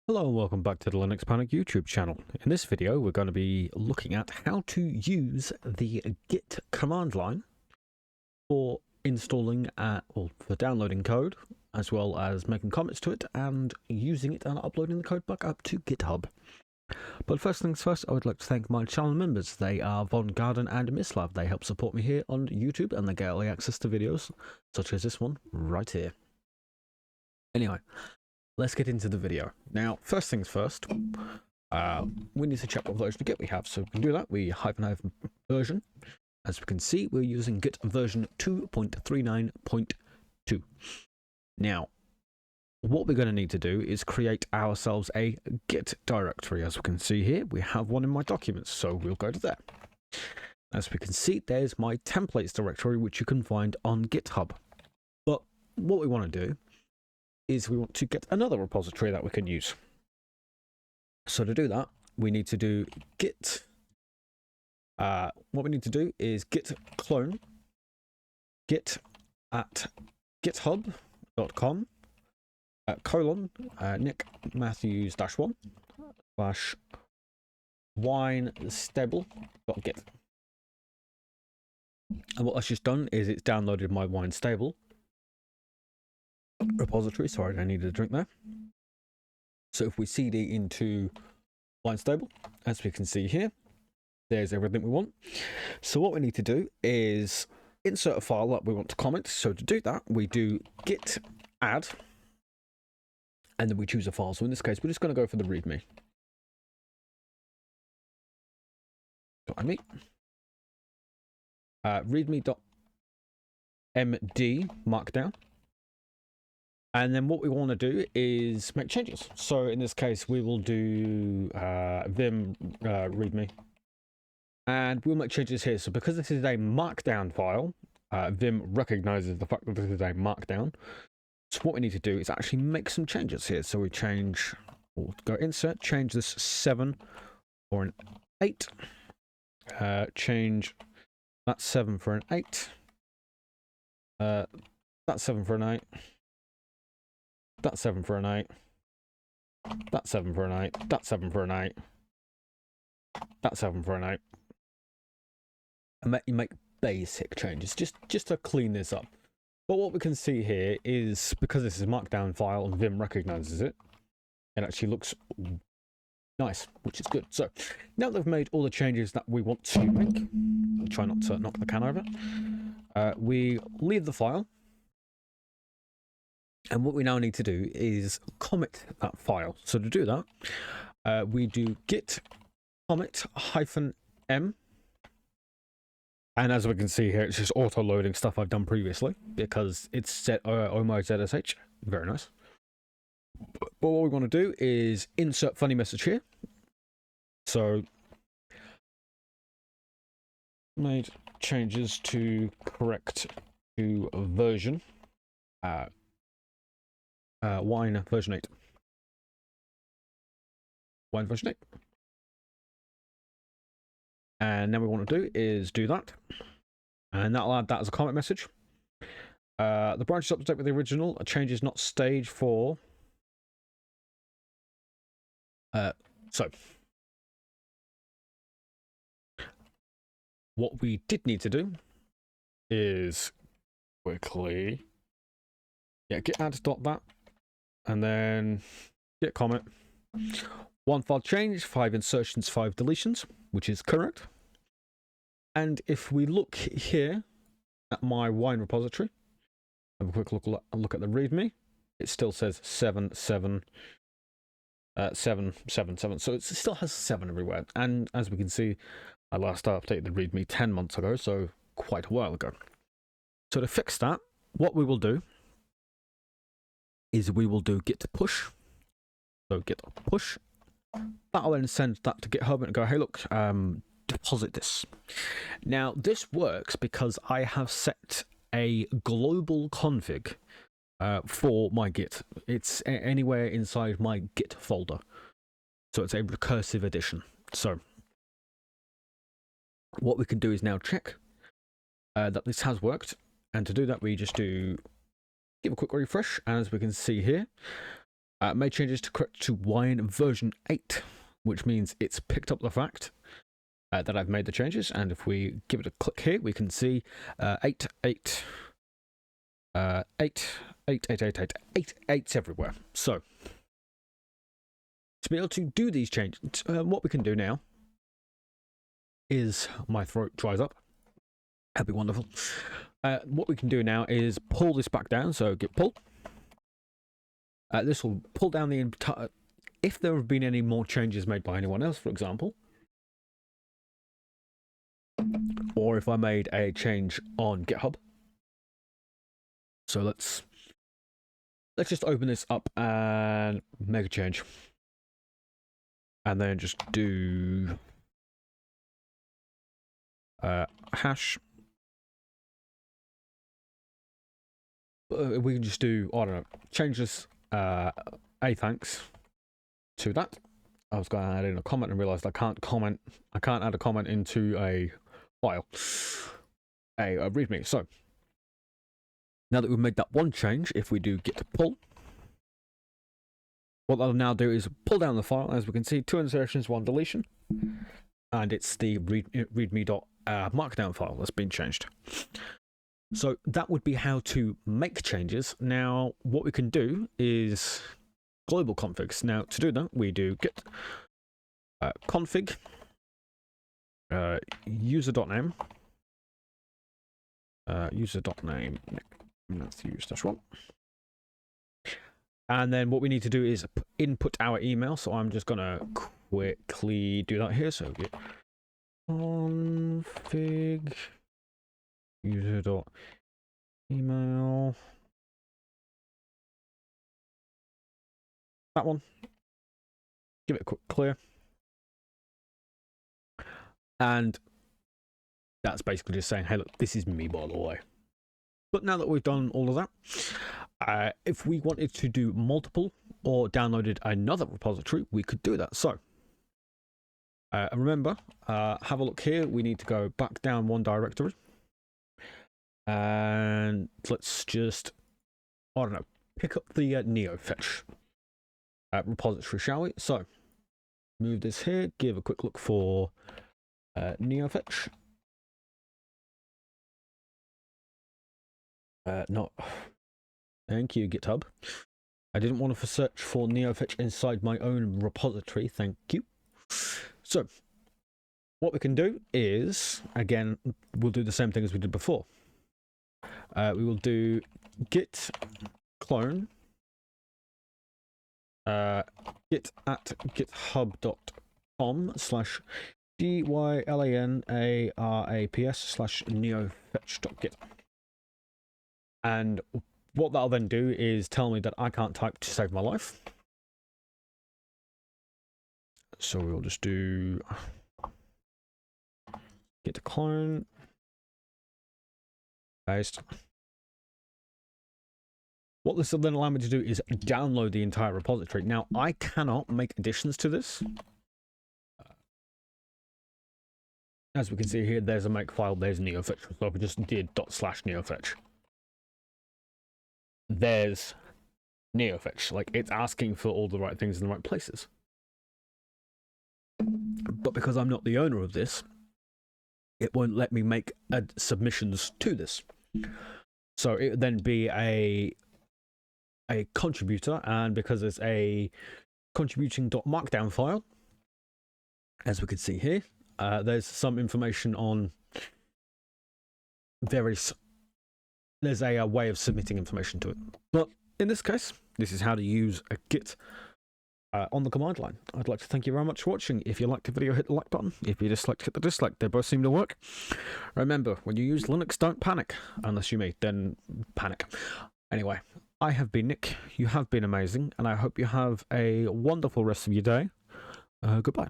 Hello and welcome back to the Linux Panic YouTube channel. In this video we're going to be looking at how to use the git command line for installing or for downloading code, as well as making comments to it and using it and uploading the code back up to GitHub. But first things first, I would like to thank my channel members. They are Von Garden and Mislav. They help support me here on YouTube and they get early access to videos such as this one right here. Anyway, let's get into the video. Now, first things first, we need to check what version of Git we have. So we can do that. We hyphen version. As we can see, we're using Git version 2.39.2. Now, what we're going to need to do is create ourselves a Git directory. As we can see here, we have one in my documents, so we'll go to there. As we can see, there's my templates directory, which you can find on GitHub. But what we want to do is we want to get another repository that we can use. So to do that, we need to do git. What we need to do is git clone git at github.com colon Nick Matthews -1 / winestable.git. And what that's just done is it's downloaded my winestable repository. Sorry, I needed a drink there. So if we cd into winestable, as we can see here, there's everything we want. So what we need to do is insert a file that we want to comment. So to do that, we do git add, and then we choose a file. So in this case, we're just going to go for the readme. readme.md markdown. And then what we want to do is make changes. So in this case, we will do vim readme. And we'll make changes here. So because this is a markdown file, Vim recognizes the fact that this is a markdown. So what we need to do is actually make some changes here. So we change, we'll go insert, change this 7 for an 8. Change that 7 for an 8. That 7 for an 8. That 7 for an 8. That 7 for an 8. That 7 for an 8. That 7 for an 8. And you make basic changes just to clean this up. But what we can see here is, because this is a markdown file and Vim recognizes it, it actually looks nice, which is good. So now that we've made all the changes that we want to make, I'll try not to knock the can over, we leave the file. And what we now need to do is commit that file. So to do that, we do git commit -m. And as we can see here, it's just auto-loading stuff I've done previously because it's set OMO-ZSH. Very nice. But what we want to do is insert funny message here. So made changes to correct to version. Wine version 8. Wine version 8. And then we want to do is do that. And that'll add that as a comment message. The branch is up to date with the original. A change is not staged for. So what we did need to do is quickly git add that. And then git comment. 1 file change, 5 insertions, 5 deletions, which is correct. And if we look here at my wine repository, have a quick look at the README, it still says 7, 7, 7, 7, 7. So it still has 7 everywhere. And as we can see, I last updated the README 10 months ago, so quite a while ago. So to fix that, what we will do is we will do git push. So git push. That'll then send that to GitHub and go, hey, look, deposit this. Now, this works because I have set a global config for my Git. It's anywhere inside my Git folder. So it's a recursive addition. So what we can do is now check that this has worked. And to do that, we just give a quick refresh. And as we can see here, Made changes to correct to Wine version 8, which means it's picked up the fact that I've made the changes. And if we give it a click here, we can see 8, 8, 8, 8, 8, 8, 8, 8, 8's everywhere. So to be able to do these changes, what we can do now is my throat dries up. That'd be wonderful. What we can do now is pull this back down. So git pull. This will pull down the entire. If there have been any more changes made by anyone else, for example, or if I made a change on GitHub. So let's just open this up and make a change, and then just do hash. We can just do, I don't know, change this a thanks to that. I was going to add in a comment and realized I can't add a comment into a file, a readme. So now that we've made that one change, if we do git pull, what that'll now do is pull down the file. As we can see, 2 insertions, 1 deletion, and it's the readme.markdown file that's been changed. So that would be how to make changes. Now, what we can do is global configs. Now, to do that, we do git config user.name user.name Matthew-1, and then what we need to do is input our email. So I'm just gonna quickly do that here. So git config user.email, that one, give it a quick clear, and that's basically just saying, hey look, this is me, by the way. But now that we've done all of that, if we wanted to do multiple or downloaded another repository, we could do that. So remember, have a look here. We need to go back down one directory, and let's just, I don't know, pick up the NeoFetch repository, shall we? So move this here, give a quick look for NeoFetch. Not, thank you, GitHub. I didn't want to search for NeoFetch inside my own repository, thank you. So what we can do is, again, we'll do the same thing as we did before. We will do git clone git at github.com/dylanaRAPS/neofetch.git. And what that'll then do is tell me that I can't type to save my life. So we'll just do git clone paste. What this will then allow me to do is download the entire repository. Now, I cannot make additions to this. As we can see here, there's a make file, there's NeoFetch. So if we just did /NeoFetch, there's NeoFetch. Like, it's asking for all the right things in the right places. But because I'm not the owner of this, it won't let me make submissions to this. So it would then be a contributor, and because it's a contributing.markdown file, as we can see here, there's some information on various, there's a way of submitting information to it. But in this case, this is how to use a Git on the command line. I'd like to thank you very much for watching. If you liked the video, hit the like button. If you disliked, hit the dislike. They both seem to work. Remember, when you use Linux, don't panic. Unless you may, then panic. Anyway, I have been Nick. You have been amazing, and I hope you have a wonderful rest of your day. Goodbye.